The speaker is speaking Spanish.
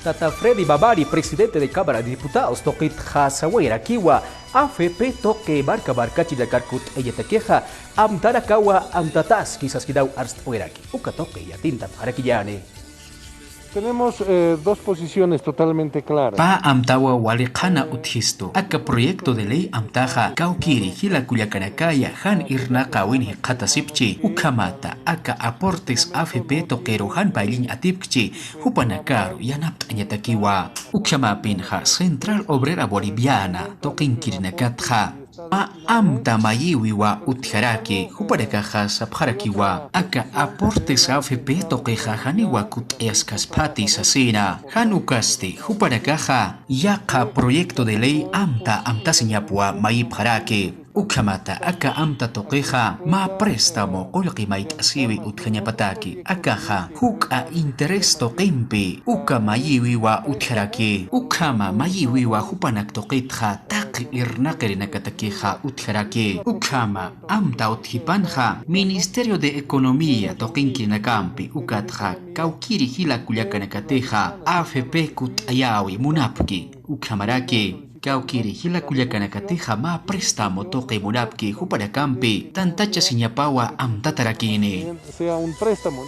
Tata Freddy Babari, presidente de Cámara de Diputados, toquit Hasawera Kiwa, AFP toque barca chilacarcut ella tequeja, amtarakawa amtatas, quizás quidau arst oeraki, uka toque y atinta harakiyane. Tenemos dos posiciones totalmente claras. Pa amtawa walikana uthisto. Aka proyecto de ley amtaja kaukiri hila kuyakanakaya han irnaka winhi qatasipchi ukamata aka aportes AFP toquero han bailin atipchi hupanakaru yanapt anyatakiwa ukama pinja Central Obrera Boliviana toqinkirnakatja pa amta mayiwiwa utjaraki huparakaja sapjarakiwa aka aportes AFP toqueja haniwa kut easkaspati sasina hanukasti huparakaja yaqa proyecto de ley amta siñapua mayipjaraki ukamata aka amta toqueja ma préstamo qolqi mait asiwi utjañapataki akaja huka interés toqimpi uka mayiwiwa utjaraki ukama mayiwiwa hupanak toqitja taqi irnaqerinakatakija utjaraki ukama amta utjipanja Ministerio de Economía toqinkinacampi ukatja kaukiri hila kullakanakateja AFP kut ayawi munapki ukamaraki kaukiri hila kullakanakateja ma préstamo toqi munapki huparacampi tantacha siñapawa amtatarakini Sea un préstamo.